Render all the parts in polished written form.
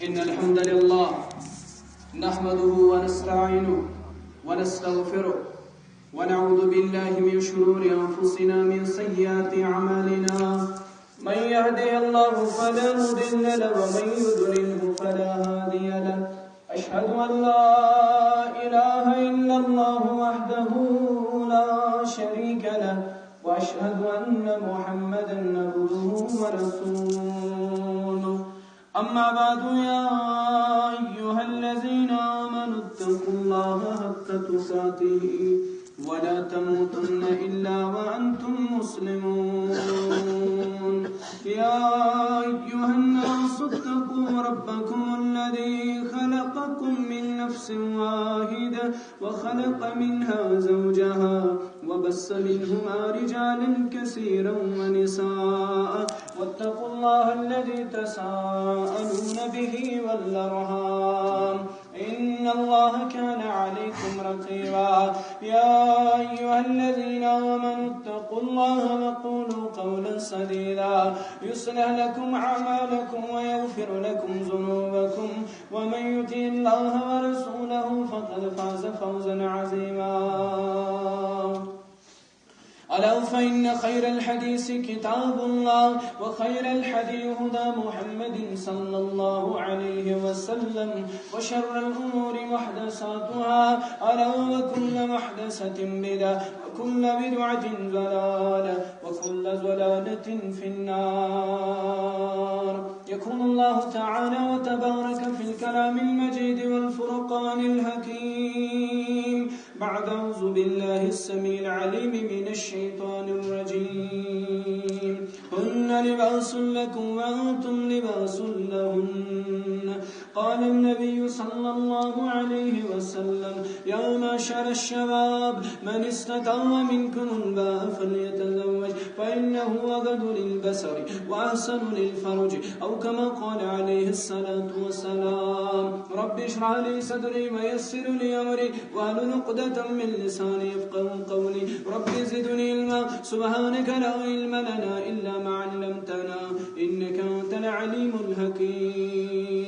إن الحمد لله نحمده ونستعينه ونستغفره ونعوذ بالله من شرور أنفسنا من سيئات أعمالنا من يهده الله فلا مضل له ومن يضلله فلا هادي له أشهد أن لا إله إلا الله وحده لا شريك له وأشهد أن محمدا عبده ورسوله أما بعد يا أيها الذين آمنوا اتقوا الله حق تقاته ولا تموتن إلا وأنتم مسلمون يا أيها الناس اتقوا ربكم الذي خلقكم من نفس واحدة وخلق منها زوجها وبث منهما رجالا كثيرا ونساء واتقوا الله الذي تساءلون به والأرحام إن الله كان عليكم رقيبا يا أيها الذين آمنوا اتقوا الله وقولوا قولا سديدا يصلح لكم أعمالكم ويغفر لكم ذنوبكم ومن يطع الله ورسوله فقد فاز فوزا عظيما ألا فإن خير الحديث كتاب الله وخير الهدي هدى محمد صلى الله عليه وسلم وشر الأمور محدثاتها ألا وكل محدثة بدعة وكل بدعة ضلالة وكل ضلالة في النار يكون الله تعالى وتبارك في الكلام المجيد والفرقان الحكيم بعد أعوذ بالله السميع العليم من الشيطان الرجيم هن لباس لكم وأنتم لباس لهن قال النبي صلى الله عليه وسلم يا معشر الشباب من استطاع منكم الباء فليتزوج فإنه أغض للبصر وأحسن للفرج أو كما قال عليه الصلاة والسلام رب اشرح لي صدري ويسر لي أمري واحلل عقدة من لساني يفقهوا قولي رب زدني علما سبحانك لا علم لنا إلا ما علمتنا إنك أنت العليم الحكيم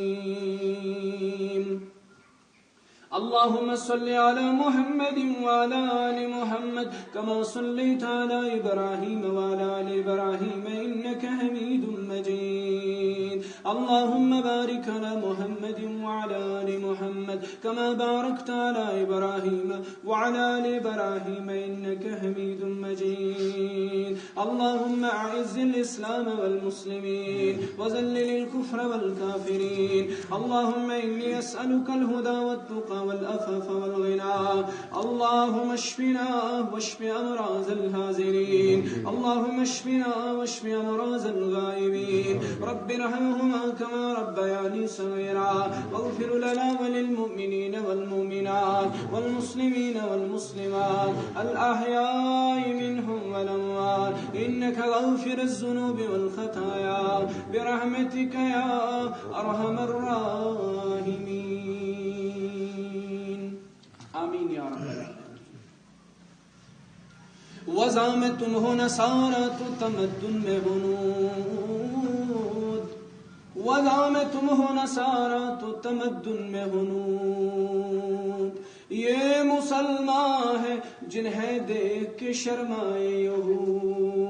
اللهم صل على محمد وعلى آل محمد كما صليت على إبراهيم وعلى آل إبراهيم إنك حميد مجيد اللهم بارك على محمد وعلى آل محمد كما باركت على إبراهيم وعلى آل إبراهيم إنك حميد مجيد اللهم أعز الإسلام والمسلمين وذلل الكفر والكافرين اللهم إني أسألك الهدى والتقى والأفف والغنى اللهم اشفنا واشف أمراض الحاضرين اللهم اشفنا واشف أمراض الغائبين رب ارحمهما كما ربياني صغيرا واغفر لنا وللمؤمنين والمؤمنات والمسلمين والمسلمات الأحياء منهم والأموات إنك غافر الذنوب والخطايا برحمتك يا أرحم الراحمين آمین یا رب العالمین وضع میں تم ہو نصارا تو تمدن میں ہنود وضع میں تم ہو نصارا تو تمدن میں ہنود یہ مسلمان ہے جنہیں دیکھ کے شرمائے یہود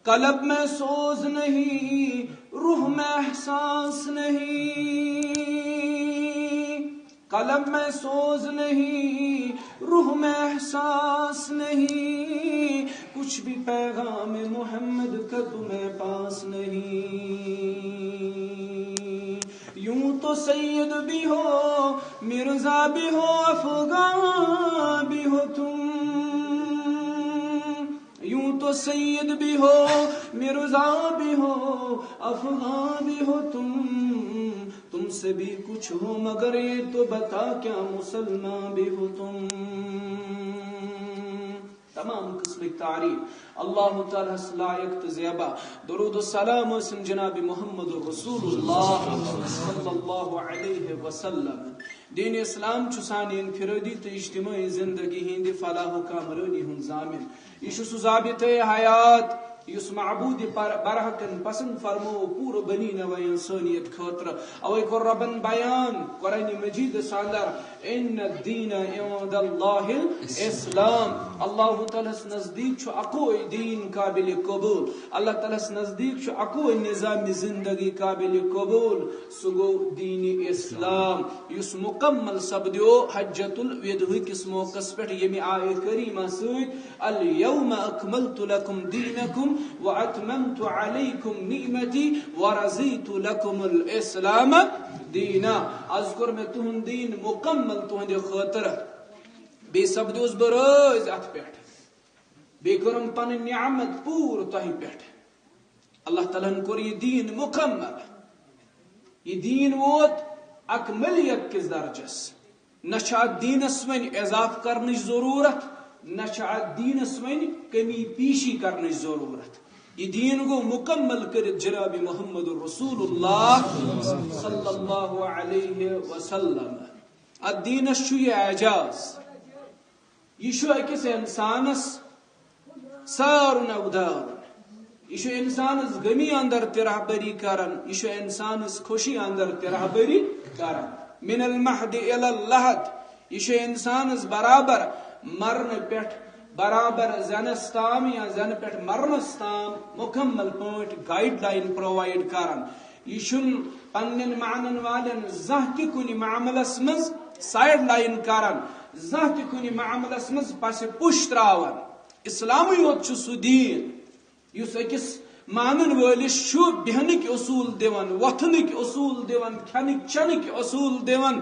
قلب میں سوز نہیں روح میں احساس نہیں قلب میں سوز نہیں روح میں احساس نہیں کچھ بھی پیغام محمد کا تمہیں پاس نہیں یوں تو سید بھی ہو مرزا بھی ہو افغان بھی ہو تم یوں تو سید بھی ہو مرزا بھی ہو افغان بھی ہو تم سے بھی کچھ ہو مگر یہ تو بتا کیا مسلمان بھی ہو تم تمام قسم تعریف اللہ تعالی لائق تزیبا درود السلام وسلم جناب محمد رسول اللہ صلی اللہ علیہ وسلم دین اسلام چسانی انفرادی تو اجتماعی زندگی ہندی فلاح و کامرانی ہن ضامن یہ ضابطہ حیات یس معبود برحقن پسند فرمو پور بنی نو انسانیت خاطر اوے کور ربن بیان قرآن مجید اندر ان الدین عند اللہ الاسلام اللہ تعالی نزدیک اکو دین قابل قبول اللہ تعالی نزدیک اکو نظام زندگی قابل قبول سہ گو دین اسلام یس مکمل سپدیو حجۃ الوداع کس موقع پہ یمی آیت کریمہ سۭتۍ الیوم اکملت لکم دینکم واتممت علیکم نعمتی ورضیت لکم الاسلام دینا از کور میں تہند دین مکمل تہندِ خاطر بی سپدوس بہ رٲضۍ اتھ پہ بی کرم پنن نعمت پور تہ پہ اللہ تعالیٰ کور یہ دین مکمل یہ دین ووت اکملیت کس درجس نہ دینس ون اضافہ کرنچ ضرورت نہ دینس ون کمی پیشی کرنچ ضرورت یہ دین گو مکمل کر جناب محمد رسول اللہ صلی اللہ علیہ وسلم الدینس یہ اعجاز یہ اکس انسانس سارن اودار یہ انسانس غمی اندر تہ رہبری کران یہ انسانس خوشی اندر تہ رہبری کران من المہد الی اللحد یہ انسانس برابر مرن پہ برابر زنس تام یا زن پہ مرنس تام مکمل پاٹ گائیڈ لائن پرووائڈ کران یہ پنن معنن والن زہ تہ کن معاملس مز سائڈ لائن کران زہ تہ کن معاملس مز پس پش تراوان اسلامی یوت سہ دین یس اکس مانن ولس بہنک اصول دان وتھنک اصول دان کھنک چنک اصول دان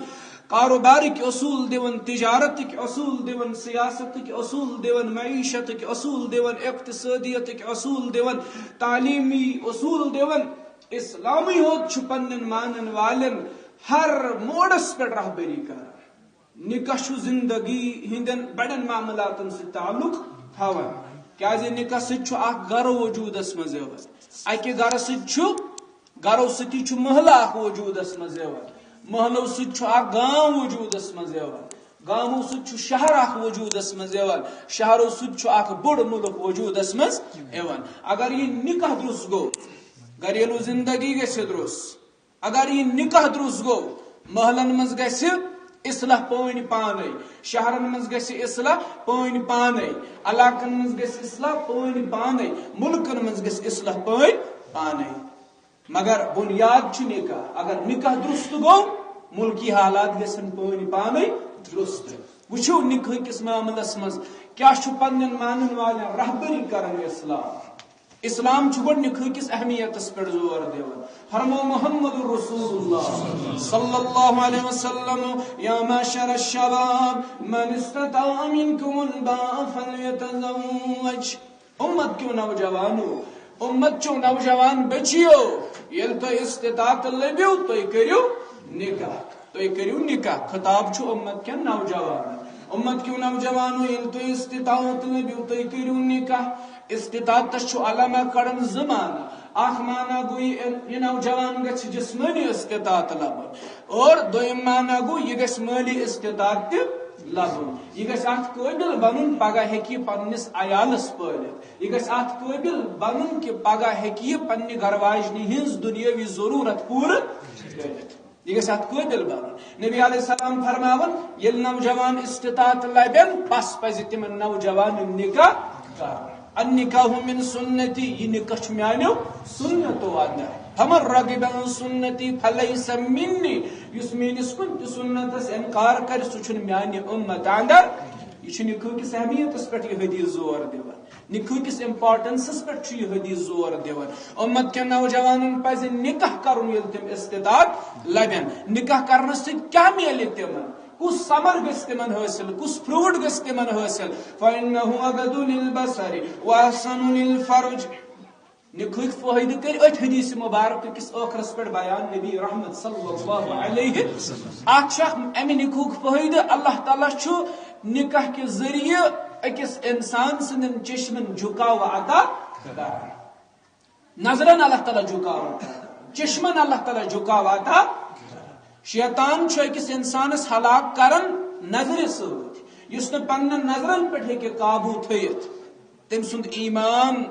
کاروبارک اصول دان تجارتک اصول دان سیاستک اصول دان معیشتک اصول دان اقتصادیتک اصول دان تعلیمی اصول دان اسلامی ہوت پنن مانن والن ہر موڈس پہ رہبری کر نکاح زندگی ہندن بڑن معاملاتن سے تعلق تھاوان کیاز نکاح ست گھر وجودس مز اکہ گھر ست گھرو ستی محلہ اخ وجودس مز محلو ست گام وجودس مز گامو ست شہر اخ وجودس مز شہرو ست بڑ ملک وجودس مز اگر یہ نکاح درست گو گھریلو زندگی گژھِ درست اگر یہ نکاح درست گو محلن مز گژھِ اصلاح پانی پانے شہرن مز گژھِ اصلاح پانی پانے علاقن مز گژھِ اصلاح پانی پانے ملکن مز گژھِ اصلاح پانی پانے مگر بنیاد چھ نکاح اگر نکاح درست گو ملکی حالات گژھن پانی پانے درست وچھو نکاح کس معاملس مز کیا چھ پنن مانن والن رہبری کرن اسلام گۄڈنیُک کس اہمیت پہ زور دِوان فرمو محمد رسول اللہ صلی اللہ علیہ وسلم یا معشر الشباب من استطاع منکم الباء فلیتزوج امت کیوں نوجوانو امت چو نوجوان بچیو یل تو استطاعت لبیو تو کریو نکاح خطاب چھو امت کے نوجوان امت کیوں نوجوانو یل تو استطاعت لبیو تو کریو نکاح استطاعت چھو علامہ کڑن زمانہ اخ مانا گو یہ نوجوان گھس جسمانی استطاعت لبن اور دویم مانا گو یہ گھس مالی استطاعت لبن یہ گھس ات قابل بنن پگہ ہیکی پنس عیالس پالت یہ گھس ات قابل بنن کہ پگہ ہیکی پنہ گھر واجنی ہنز دنیاوی ضرورت پور کرت یہ گھس ات قابل بنن نبی علیہ السلام فرماون یل نوجوان استطاعت لبن پس پز تمن نوجوان نکاح کرن النکاح من سنتی یہ نکاح میانو سنتو اندر فمن رغب عن سنتی فلیس منی یس میانس کن سنتس انکار کر سہ میانہ امت اندر یہ نکاح کس اہمیتس پہ یہ حدیث زور دِوان نکاح کس امپارٹنسس پہ یہ حدیث زور دِوان امت کے نوجوانن پز نکاح کرن یل تم استطاعت لبن نکاح کرنس سۭتۍ کیا میلہِ تمن کس ثمر گژھِ تمن حاصل کس فروٹ گژھِ تمن حاصل فإنه أغض للبصر وأحسن للفرج نکاح فائدہ کر ات حدیث مبارک کس آخرس پہ بیان نبی رحمت صلی اللہ علیہ اخ امہ نکاح فائدہ اللہ تعالیٰ چھو نکاح کے ذریعے اکس انسان سندن چشمن جھکاو عطا کران نظرن اللہ تعالیٰ جھکاو چشمن اللہ تعالیٰ جھکاو عطا شیطان چھو اکس انسانس ہلاک کرن نظر ست یس نہ پنن نظرن پہ ہیکہ قابو تھیت تم سند ایمان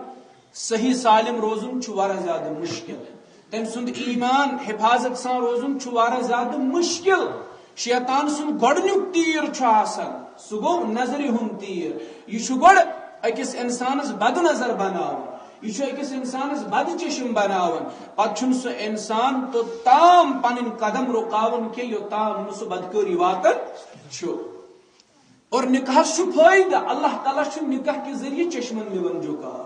صحیح سالم روزن واریاہ زیادہ مشکل تم سند ایمان حفاظت سان روزن واریاہ زیادہ مشکل شیطان سند گۄڈنیُک تیر سہ گو نظری ہند تیر یہ گۄڈ أکس انسانس بد نظر بناون یہ أکس انسانس بد چشم بناون پتہ سہ انسان توٚتام پنن قدم رکاون کہ یوٚتام سہ بدکاری واتن اور نکاح فائدہ اللہ تعالیٰ نکاح کے ذریعے چشمن دِوان جھکاو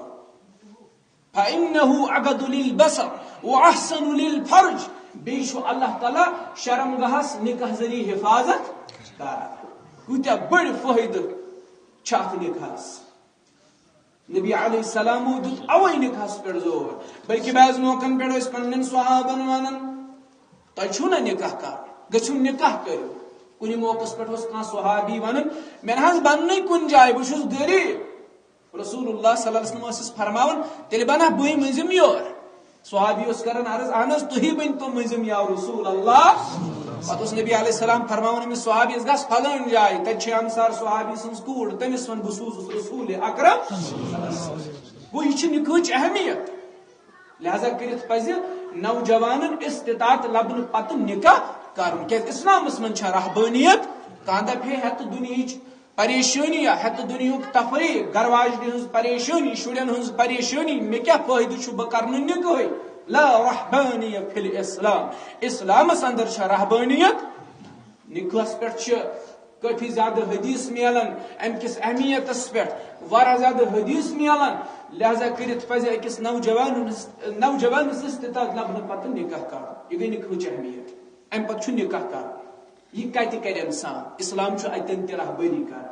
فإنه أغض للبصر وأحسن للفرج بیش اللہ تعالیٰ شرمگاہس نکاح ذریعے حفاظت کران کوتاہ بڑ فائدہ ات نکاحس نبی علیہ السلام دت اوے نکاحس پہ زور بلکہ بعض موقعن پہ پنن صحابن ونان تہ چھو نا نکاح کر گژھو نکاح کرو کن موقع پہ کھانا صحابی ونان مے نہ بننے کن جائے بہ چھس غریب رسول اللہ صلی اللہ علیہ وسلم فرماون تیل بنا بے مزم یور صحابی کران عرض اہن تھی بن تو مزم یا رسول اللہ پتہ نبی علیہ السلام فرماون امس صحابی گھس پھلان جائے تتہ انصار صحابی سن کوڑ تمس ون بہ سوزس رسول اکرم گو یہ نکاح اہمیت لہذا کرت پز نوجوانن استطاعت لبن پتہ نکاح کرن کہ اسلامس من رحبانیت کان دپہ ہت دنیاچ پریشانی ہت دنیاک تفریح گھر واجن ہز پریشانی شرین ہز پریشانی مے کیا فائدہ بہ کرن نکاح لا رحبانیہ فی الاسلام اسلامس اندر رحبانیت نکاحس پہ کافی زیادہ حدیث ملان ام کس اہمیتس پہ واریاہ زیادہ حدیث ملان لہذا کرت پز اکس نوجوانس استطاعت لبنہ پتہ نکاح کر یہ گئی نکاح اہمیت ام پتہ نکاح کر یہ کتہ کر انسان اسلام اتن تہ رہبری کر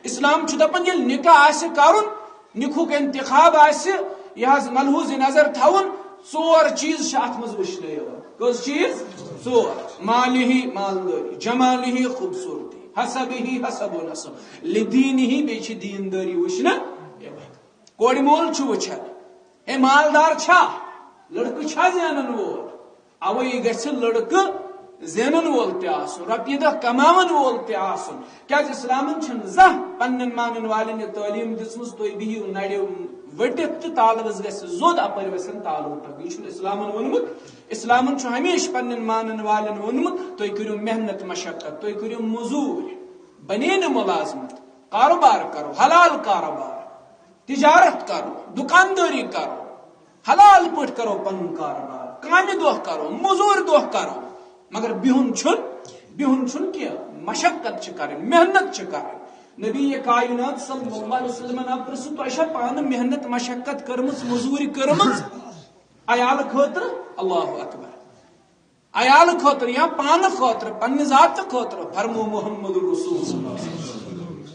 اسلام دپان یل نکاح آسہ کرن نکاحک انتخاب آسہ یہ ملحوظ نظر تھون ژور چیز ات مز وچھنے کس چیز ژور مالہ مالداری جمالہ خوبصورتی حسبہ حسب و نسب لدینہ بیچ دینداری وچھنا کوڑ مول وچھان ہے مالدار چھا لڑکہ چھا زینن وول اوے گژھِ لڑکہ زینن وول تہ آسن رۄپیہِ دہ کماون وول تہ آسن کیاز اسلامن چھن زانٛہہ پننن مانن والن یہ تعلیم دژمٕژ تُہۍ بِہِو نرِو ؤٹِتھ تہ تالوس گژھِ زوٚد اپٲرۍ ؤسِن تالو ٹکھ یہ چھُنہٕ اسلامن ووٚنمُت اسلامن چھُ ہمیشہ پننن مانن والن ووٚنمُت تُہۍ کٔرِو محنت مشقت تُہۍ کٔرِو موٚزوٗرۍ بنے نہٕ ملازمت کاروبار کرو حلال کاروبار تجارت کرو دکانداری کرو حلال پٲٹھۍ کرو پنن کاروبار کامہِ دۄہ کرو موٚزوٗرۍ دۄہ کرو مگر بہن چھن کی مشقت کریں محنت کریں نبی کائنات صلی اللہ علیہ وسلم پرس تہ پان محنت مشقت کرمز مزوری کرمز عیال خاطر اللہ اکبر عیال خاطر یا پان خاطر پنہ ذات خاطر فرمو محمد رسول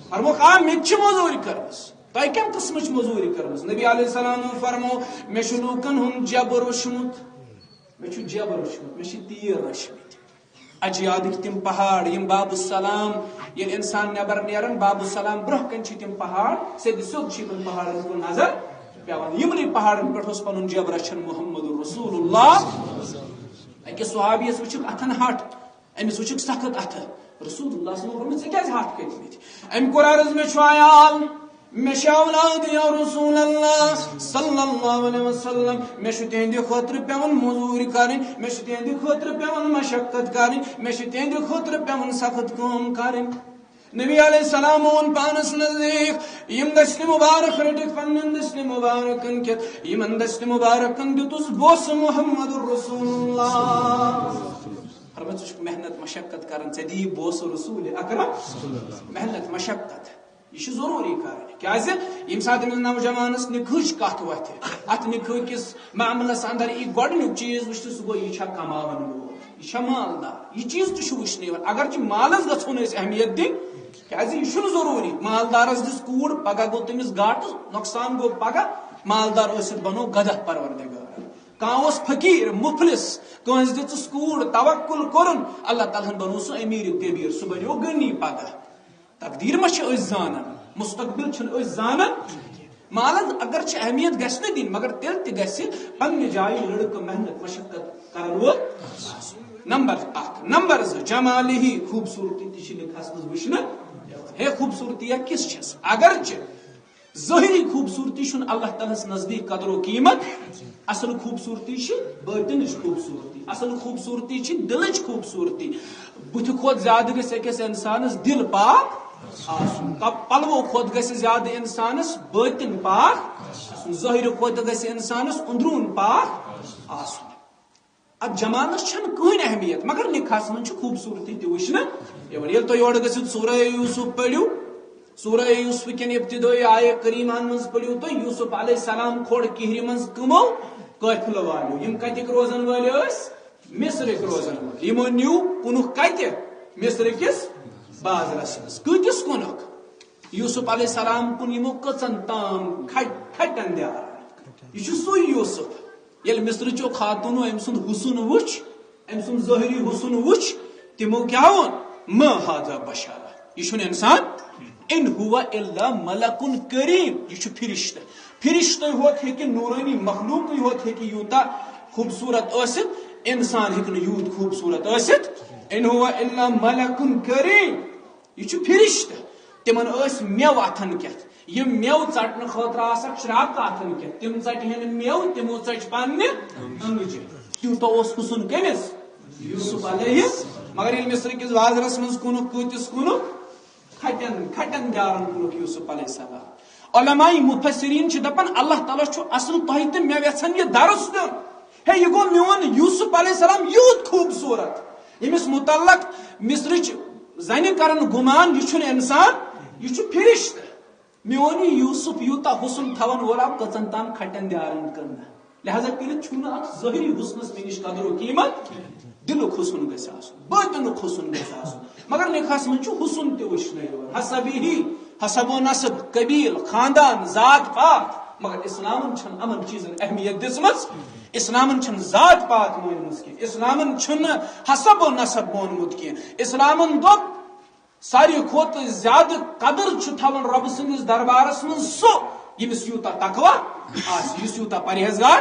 فرمو آ مت مزوری کرمز تہ کم قسمچ مزوری کرمز نبی علیہ السلام فرمو مے لوکن ہند جبر وچھمت مے جبر وچھمت مے تیر رچمت اجیادک تم پہاڑ یم باب السلام یل انسان نبر نیرن باب السلام برہ کن تم پہاڑ سید تم پہاڑن کو نظر پیوان یمنی پہاڑن پہ پن جب رچھن محمد رسول اللہ اکس صحابیس وچھک اتھن ہٹ امس وچھک سخت اتھ رسول اللہ صلی اللہ علیہ وسلم کیا ہٹ کھت ام کور عرض میں عیال میں اولاد یا رسول اللہ صلی اللہ علیہ وسلم میں تہندِ خاطر پیون موزوری کریں میں تہندِ خاطر پیون مشقت کریں میں تہندِ خاطر پیون سخت کام کریں نبی علیہ السلام اون پانس نزدیک یم دست مبارک رٹک پنن دست مبارکن کت یمن دست مبارکن دتس بوس محمد رسول اللہ فرمت محنت مشقت کرن ژے بوس رسول اکرم محنت مشقت یہ ضروری کر یم سات نوجوانس نکاح کت وتھ ات نکاح کس معاملس اندر یہ گۄڈنیُک چیز وچھ سہ گو یہ کماون وول یہ مالدار یہ چیز تہ وچھنے اگرچہ مالس گھن اہمیت دن یہ ضروری مالدارس دس کوڑ پگہ گو تمس گاٹ نقصان گو پگہ مالدار ثت بنو گدہ پروردگار کان فقیر مفلس کنس دس کوڑ توکل کورن اللہ تعالیٰ بنو سہ امیر کبیر سہ بنو غنی پگہ تقدیر ما زانن مستقبل زانن مالن اگرچہ اہمیت گھن دن مگر تیل تہ گھ پنہ جائے لڑکہ محنت مشقت کرن وول نمبر 1 نمبر 2 جمالہ خوبصورتی تہ نکاحس مز وچھنا ہے خوبصورتی کس چھس اگرچہ ظاہری خوبصورتی چھن اللہ تعالیٰ نزدیک قدر و قیمت اصل خوبصورتی باطنچ خوبصورتی اصل خوبصورتی دلچ خوبصورتی بت کھوت زیادہ گژھِ أکِس انسانس دل پاک آسن پلوو کھوت گژھِ زیادہ انسانس باطن پاک ظاہر کھوت گژھِ انسانس اندرون پاک آسن اب جمالس چھن کہین اہمیت مگر نکاحس من خوبصورتی تہ وچھنا یل تھی یور گژھِو سورہ یوسف پڑھو سورہ یوسف کن ابتدائی آیہ کریمان من پڑھو تو یوسف علیہ السلام کھوڑ کہر من کمو قافلہ والو یم کتک روزن والے مصرک روزن والے یمو نیو کنک کت مصر کس بازرس مز کتس کنک یوسف علیہ السلام کن یمو کچن تام کھٹن دار یہ سو یوسف یل مصر چو خاتون ام سند حسن وچ ام سند ظاہری حسن وچ تمو کیا ون ما هذا بشر یہ انسان ان هو الا ملک کریم یہ فرشتہ ہوت ہے نورانی مخلوق ہوت ہے یوتا خوبصورت ٲسِتھ انسان ہیکہ یوت خوبصورت ٲسِتھ ان هو الا ملک کریم یہ فرشتہ تمن میو اتھن کیت یم میو ژٹن خاطر آسک شراب اتھن کیت تم ژٹہن میو تمو ژٹ پنہ انگجہ تیوتہ حسن کمس یوسف علیہ مگر یل مصر کس بازرس من کنک کتس کنک کھٹن دارن کنک یوسف علیہ السلام علماء مفسرین دپان اللہ تعالیٰ اصل تہ تو مے یژھان یہ درس دن ہے یہ گو میون یوسف علیہ السلام یوت خوبصورت یمس متعلق مصرچ زنہ کرن گمان یہ انسان یہ فرشتہ میون یوسف یوتا حسن تھون وول آپ کچن تام کھٹن دارن کرنا لہذا کرت ظاہری حسنس مے نش قدر و قیمت دلک حسن گژھِ آسن باطنک حسن گژھِ آسن مگر نکاحس من حسن تہ وچھنہ حسبی حسب و نسب قبیل خاندان ذات پات مگر اسلامن چھن امن چیزن اہمیت دسمت اسلامن چھن ذات پات مونمت کی اسلامن چھن حسب و نسب مونمت کی اسلامن دپ ساری کھوت زیادہ قدر تھون رب سندس دربارس من سو یمس یوتا تقوی آس یس یوتا پرہیزگار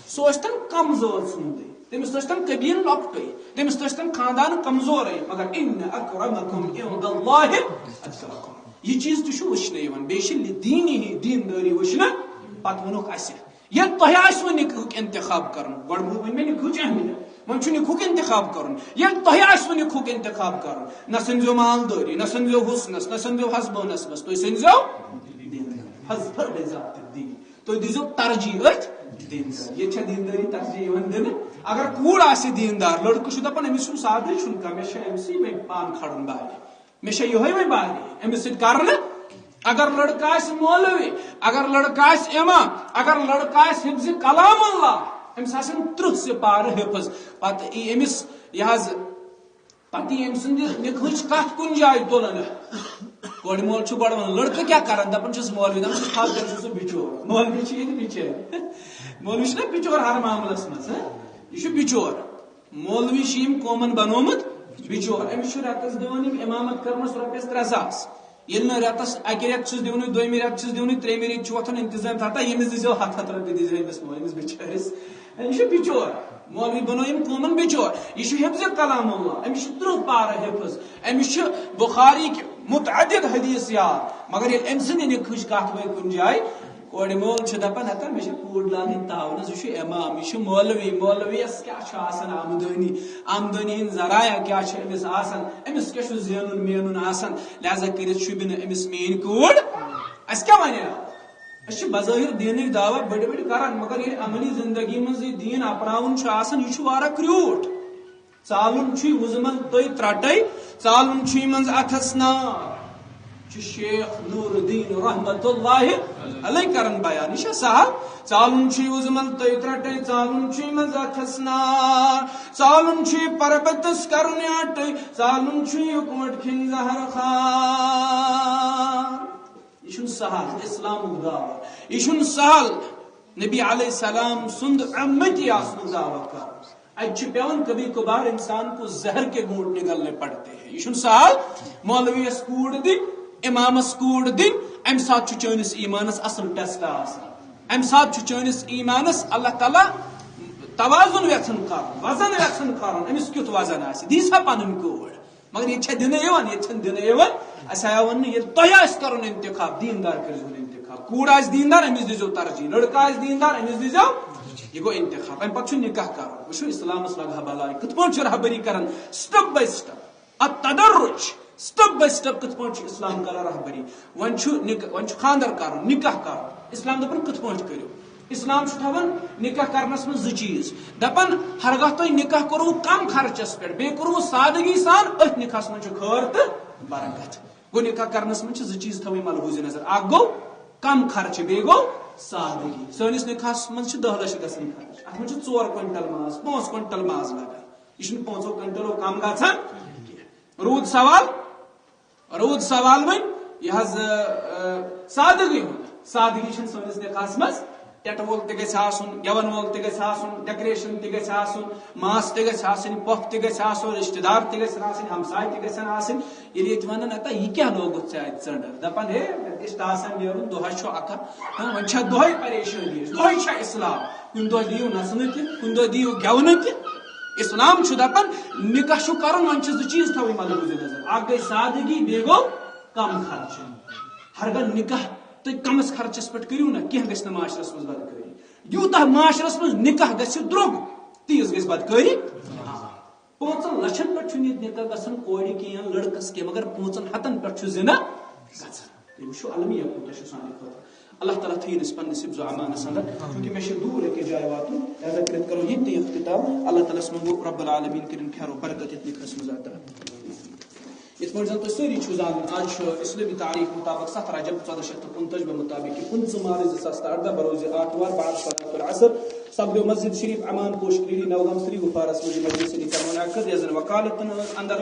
سو ٲسۍتن کمزور ژھنٛدٕے تٔمِس ٲسۍتن قبیل لۄکٹُے تٔمِس ٲسۍتن خاندان کمزورے مگر ان اکرمکم عند اللہ اتقاکم یہ چیز تہ وچھنہٕ یوان بیٚیہِ دینی دیندٲری وچھنہٕ پتہٕ ووٚنُکھ اسہِ ییٚلہِ تۄہہِ آسوٕ نِکاحُک انتخاب کرُن گۄڈٕ ؤنۍ مےٚ نِکاحٕچ اہمیت وۄنۍ چھُ نِکاحُک انتخاب کرُن ییٚلہِ تۄہہِ آسوٕ نِکاحُک انتخاب کرُن نہ سٔنزیو مالدٲری نہ سٔنزیو حُسنس نہ سٔنزیو حسب و نسبس تُہۍ سٔنزیو حسب بذات الدین تُہۍ دیٖزیو ترجیح أتھۍ دیندٲری ییٚتہِ چھا دیندٲری ترجیح یِوان دِنہٕ اگر کوٗر آسہِ دیندار لڑکہٕ چھُ دپان أمِس چھُنہٕ سادٕے چھُنہٕ کانٛہہ مےٚ چھِ أمسٕے وۄنۍ پان کھڑُن بارِ مےٚ چھےٚ یِہوے وۄنۍ بارِ أمِس سۭتۍ کرنہٕ اگر لڑکہ آسہِ مولوی اگر لڑکہ آسہِ امام اگر لڑکہ آسہِ حفظ کلام اللہ أمِس آسن 30 سپارٕ حفظ پتہٕ یی أمِس یہِ حظ پتہٕ یی أمۍ سٕنٛدِ نِکاحٕچ کتھ کُنہِ جایہِ تُلن کورِ مول چھُ گۄڈٕ ونان لڑکہٕ کیاہ کران دپان چھُس مولوی دپان چھُس تھل تیٚلہِ چھُ سُہ بِچور مولوی چھُ ییٚتہِ بِچٲرۍ مولوی چھُنہ بِچور ہر معاملس منٛز یہ چھُ بِچور مولوی چھِ یِم قومن بنومُت بِچور أمِس چھُ رٮ۪تس دِوان یِم امامت کٔرمٕژ رۄپیس 3000 ییٚلہِ نہٕ رٮ۪تس اکہِ رٮ۪تہٕ چھُس دِونٕے دوٚیمہِ رٮ۪تہٕ چھُس دِونٕے ترٛیٚیمہِ رٮ۪تہٕ چھُ وۄتھان انتظام تھاتا ییٚمِس دِزیو 100 رۄپیہِ دِزیو أمِس مٲلِس بِچٲرِس یہِ چھُ بِچور مولوی بنو یِم قومن بِچور یہِ چھُ حفظ کلام اللہ أمِس چھُ 30 پارٕ حفظ أمِس چھُ بخاریِکۍ متعدد حدیث یاد مگر ییٚلہِ أمۍ سٕنٛدِ نِکاحٕچ کتھ وٲے کُنہِ جایہِ کورِ مول چھُ دپان ہتا مےٚ چھِ کوٗر لاگٕنۍ تاونس یہِ چھُ امام یہِ چھُ مولوی مولویس کیاہ چھُ آسان آمدٲنی ہٕنٛدۍ ذرایع کیاہ چھِ أمِس آسان أمِس کیاہ چھُ زینُن مینُن آسان لہذا کٔرِتھ شوٗبہِ نہٕ أمِس میٲنۍ کوٗر اسہِ کیاہ ونے أسۍ چھِ بظٲہر دیٖنٕکۍ دعوا بٔڑۍ بٔڑۍ کران مگر ییٚلہِ عملی زندگی منٛز یہِ دیٖن اپناوُن چھُ آسان یہِ چھُ واریاہ کرٛیوٗٹھ ژالُن چھُے وُزمل تُہۍ ترٛٹے ژالُن چھُے منٛز اتھس نار چھُ شیخ نور الدین رحمت اللہ علیہ کرن بیان یہ سہل ژالُن چھُے وُزمل تُہۍ ترٛٹے ژالُن چھُے منٛز اتھس نار ژالُن چھُے پربتس کرُن اٹے ژالُن چھُے یوٚکمُٹ کھیٚنۍ زہر خار یہ چھُنہٕ سہل اسلامُک دعوا یہ چھُنہٕ سہل نبی علیہ السلام سُنٛد اُمتی آسنُک دعوا کرُن اتہِ چھُ پیٚوان کبھی کبھار انسان کو زہر کے گھونٹ نکلنے پڑتے ہیں یہ چھُنہٕ سہل مولویس کوٗر دِنۍ امامس کوٗر دِنۍ امہِ ساتہٕ چھُ چٲنِس ایمانس اصل ٹیسٹ آسان امہِ ساتہٕ چھُ چٲنِس ایمانس اللہ تعالیٰ توازن یژھان کرُن وزن یژھان کرُن أمِس کیُتھ وزن آسہِ دِی سا پنٕنۍ کوٗر مگر ییٚتہِ چھےٚ دِنہٕ یِوان ییٚتہِ چھنہٕ دِنہٕ یِوان اسہِ آو وننہٕ ییٚلہِ تۄہہِ آسہِ کرُن انتخاب دیندار کٔرۍزِہون انتخاب کوڑ آس دیندار امس دیزو ترجیح, لڑکا آس دیندار امس دیزو, یہ گو انتخاب. ام پتہ نکاح کر وچھو اسلامس لگا بلائی کت پٲٹھۍ رہبری کران سٹیپ بائی سٹیپ التدرج سٹیپ بائی سٹیپ کت پٲٹھۍ اسلام کران رہبری. ون خاندر کرن نکاح کرن اسلام دپان کت پٲٹھۍ کٔرِو. اسلام تھوان نکاح کرنس من زٕ چیز دپان ہرگاہ تُہۍ نکاح کوٚروٕ کم خرچس پٮ۪ٹھ بیٚیہِ کوٚروٕ سادگی سان أتھۍ نکاحس منٛز چھُ خٲر تہٕ برکت. گوٚو نکاح کرنس من چھِ زٕ چیز تھاوٕنۍ ملحوظ نظر. اکھ گوٚو کم خرچہ بیٚیہِ گوٚو سادگی. سٲنِس نکاحس منٛز چھِ 10 لچھ گژھان خرچ, اتھ منٛز چھِ 4 کوینٹل ماز 5 کوینٹل ماز لگان. یہ چھُنہٕ 5 کوینٹلو کم گژھان کینٛہہ. روٗد سوال وۄنۍ یہِ حظ سادگی ہُنٛد. سادگی چھنہٕ سٲنِس نکاحس منٛز ٹیٚٹہٕ وول تہِ گژھِ آسُن, گٮ۪ون وول تہِ گژھِ آسُن, ڈیکوریشن تہِ گژھِ آسُن, ماس تہِ گژھِ آسٕنۍ, پۄپھ تہِ گژھِ آسُن, رشتہٕ دار تہِ گژھن آسٕنۍ, ہمساے تہِ گژھن آسٕنۍ. ییٚلہِ ییٚتہِ ونان اتا یہِ کیٛاہ لوگُتھ ژےٚ اَتہِ ژٔنٛڈٕر, دپان ہے مےٚ گژھِ ٹاسن نیرُن, دۄہس چھُ اکھا, وۄنۍ چھےٚ دۄہے پریشٲنی, دۄہے چھےٚ اِسلام. کُنہِ دۄہ دِیِو نژنہٕ تہِ, کُنہِ دۄہ دِیِو گٮ۪ونہٕ تہِ. اسلام چھُ دپان نکاح چھُ کرُن, وۄنۍ چھِ 2 چیٖز تھاوٕنۍ ملحوظ نظر. اکھ گٔے سادگی, بیٚیہِ گوٚو کم خرچہ. ہرگاہ نکاح تُہۍ کمس خرچس پٮ۪ٹھ کٔرِو نا, کینٛہہ گژھِ نہٕ معاشرس منٛز بدکٲری. یوٗتاہ معاشرس منٛز نکاح گژھِ درٛوگ تیٖژ گژھِ بدکٲری. 5 لچھن پٮ۪ٹھ چھُنہٕ ییٚتہِ نکاح گژھان کورِ کینٛہہ لڑکس کینٛہہ, مگر 5 ہتن پٮ۪ٹھ چھُ زنا گژھان. تُہۍ وٕچھِو المیہ کوٗتاہ چھُ سانہِ خٲطرٕ. اللہ تعالیٰ تھٲیِن أسۍ پننِس حفظ و امانس اندر, چوٗنٛکہِ مےٚ چھُ دوٗر أکِس جایہِ واتُن, لہذا کٔرِتھ کرو ییٚتہِ تہِ اختتام. اللہ تعالیٰ ہس منٛگو رب العالمیٖن کٔرِنۍ خیر و برکت یتھ نکاحس منٛز عطا. یتھ پٲٹھۍ زن تُہۍ سٲری چھِو زانان, آز چھُ اسلٲمی تاریخ مطابق 7 رجب 1425 مطابق 15 مارچ 2018 بروز آتوار بعد صلاة العصر سپدیو مسجد شریف امان پوش کلیڈی نوگام سری گفارس منٛز مجلس شریف منعقد. یس زن وکالتن اندر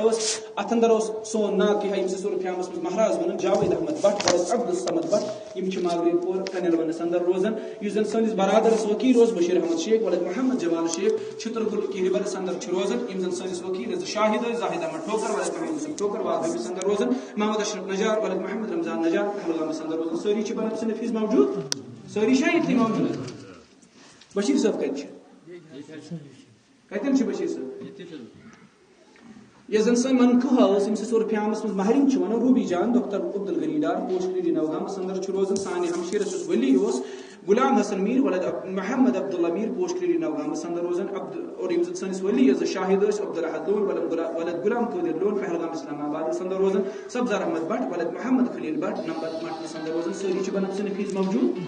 اتھ اندر سون ناو کہ ییٚمہِ صورت فیامس منٛز مہراز ونان جاوید احمد بٹ ولد عبد الصمد بٹ. یم چھِ ماگرین پور کنیل ونس اندر روزان. یُس زن سٲنِس برادرس وکیل اوس بشیر احمد شیخ ولد محمد جمال شیخ چھترگل کہربلس اندر چھِ روزان. یم زن سٲنِس وکیل شاہد ٲسۍ زاہد احمد ٹھوکر ولد محمد یوسف ٹھوکر واگامس اندر روزان. محمد اشرف نجار ولد محمد رمضان نجار پہلگامس اندر روزان. سٲری چھِ بنب سے نفیس موجود, سٲری چھا ییٚتھی موجود. بشیر صٲب کتہِ چھِ, کتٮ۪ن چھِ بشیر صٲب؟ یس زن سٲنۍ منقوہ ٲس ییٚمِس أسۍ اور فیامس منٛز مہرِنۍ چھِ ونان روبی جان ڈاکٹر عبدالغنی ڈار پوسٹ کلیڈی نوگامس اندر چھُ روزان. سانہِ ہمشیرس یُس ولی اوس غلام حسن میٖر ولد محمد عبداللہ میٖر پوسٹ کلیڈی نوگامس اندر روزان. اور یم زن سٲنِس ولی ٲسۍ شاہد ٲسۍ عبدالحد لون ولد غلام قادر لون پہلگام اسلام آبادس اندر روزان. سبزار احمد بٹ ولد محمد خلیل بٹ نمبر مٹنس اندر روزان. سٲری چھِ بنب سے نفیس موجود.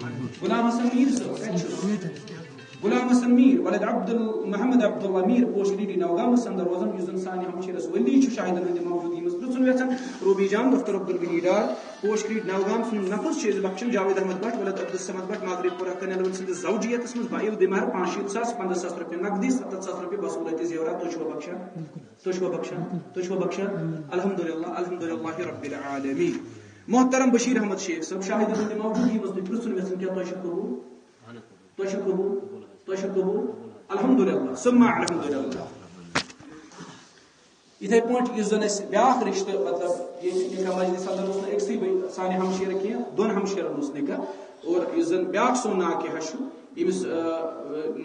غلام حسن میٖر صٲب کتہِ چھُ؟ غلام حسن میٖر ولد محمد عبداللہ میٖر پوسٹ کلیڈی نوگامس اندر روزان. یُس زن سانہِ ہمشیرس ولی چھُ شاہدن ہٕنٛدِ موجودگی منٛز پرژھُن یژھان. روبی جان ڈاکٹر عبدالغنی ڈار پوسٹ کلیڈ نوگام سُنٛد نفس چھِ أسۍ بخشان. جاوید احمد بٹ ولد عبدالصمد بٹ ماگرے پورہ کنیلون سٕنٛدِس زوجیتس منٛز باعِو دِمہر 65,000 15,000 رۄپیہِ نقدی 17,000 رۄپیہِ بصوٗرتِ زیورات. تُہۍ چھُوا بخشان, تُہۍ چھُوا بخشان, تُہۍ چھُوا بخشان؟ الحمدللہ الحمدللہ رب العالمین. محترم بشیر احمد شیخ صٲب شاہدن ہٕنٛدِ موجودگی منٛز تُہۍ پرژھُن یژھان کیٛاہ تۄہہِ چھُ قبوٗل, تۄہہِ چھُ قبوٗل, تۄہہِ چھُ قبوٗل؟ الحمدللہ ثم الحمدللہ. یِتھے پٲٹھۍ یُس زن اَسہِ بیٛاکھ رِشتہٕ مطلب ییٚتہِ نکاح مجلس اندر اوس نہٕ أکسٕے سانہِ ہمشیرٕ کینٛہہ, 2 ہمشیرن اوس نکاح. اور یُس زن بیٛاکھ سون ناکہِ چھُ ییٚمِس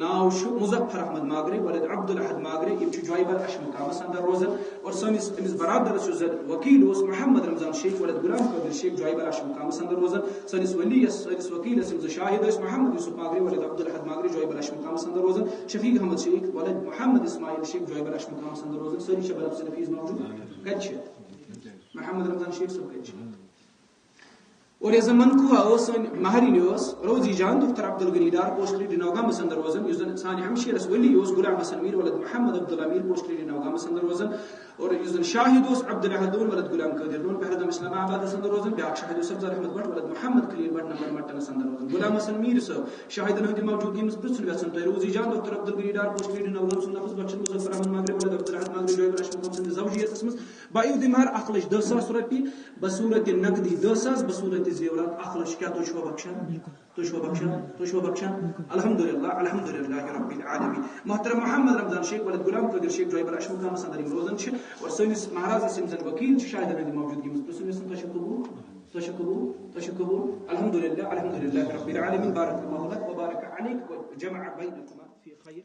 ناو چھُ مظفر احمد ماگرے ولد عبدالاحد ماگرے. یم چھِ جویبر اش مقامس اندر روزان. اور سٲنِس أمِس برادرس یُس زن وکیل اوس محمد رمضان شیخ ولد غلام قادر شیخ جویبر اش مقامس اندر روزان. سٲنِس ولیس سٲنِس وکیلس یِم 2 شاہد ٲسۍ محمد یوسف ماگرے ولد عبدالاحد ماگرے جویبر اش مقامس اندر روزان. شفیق احمد شیخ ولد محمد اسماعیل شیخ جویبر اش مقامس اندر روزان. سٲری چھِ بنب سے نفیس موجود. کتہِ چھِ محمد رمضان شیخ صٲب کتہِ چھِ؟ اور یس زن منقوہ ٲس سٲنۍ مہرِنۍ ٲس روزی جان ڈاکٹر عبدالغنی ڈار پوسٹ کلیڈی نوگامس اندر روزان. یُس زن سانہِ ہمشیرس ولی اوس غلام حسن میٖر ولد محمد عبداللہ میٖر پوسٹ کلیڈی نوگامس اندر روزان. اور یُس زن شاہد اوس عبدالاحد لون ولد غلام قادر لون پہلگام اسلام آبادس اندر روزان. بیٛاکھ شاہد اوس سبزار احمد بٹ ولد محمد خلیل بٹ نمبر مٹنس اندر روزان. غلام حسن میٖر صٲب شاہدن ہٕنٛدِ موجودگی منٛز پرژھُن یژھان تۄہہِ روزی جان ڈاکٹر عبدالغنی ڈار پوسٹ کلیڈی نوگام سُنٛد نفس بخشن مظفر احمد ماگرے ولد عبدالاحد ماگرے جویبر اش مقام سٕنٛدِس زوجیتس منٛز باعِو دِمہر 1,10,000 رۄپیہِ بصوٗرتِ نقدی 10,000 بصوٗرتِ زیورات 1,00,000. کیٛاہ تُہۍ چھُوا بخشان, تُہۍ چھُوا بخشان, تُہۍ چھُوا بخشان؟ الحمدللہ الحمدللہ رب العالمین. محترم محمد رمضان شیخ ولد غلام قادر شیخ جویبر اش مقامس اندر یم روزان چھِ. اور سٲنِس مہرازس یِم زن وکیل چھِ شاہدن ہٕنٛدِ موجودگی منٛز پرژھُن یژھان تۄہہِ چھُ قبوٗل, تۄہہِ چھُ قبوٗل, تۄہہِ چھُ قبوٗل؟ الحمدللہ الحمدللہ رب العالمین. بارک اللہ لك وبارك عليك وجمع بينكما في خير.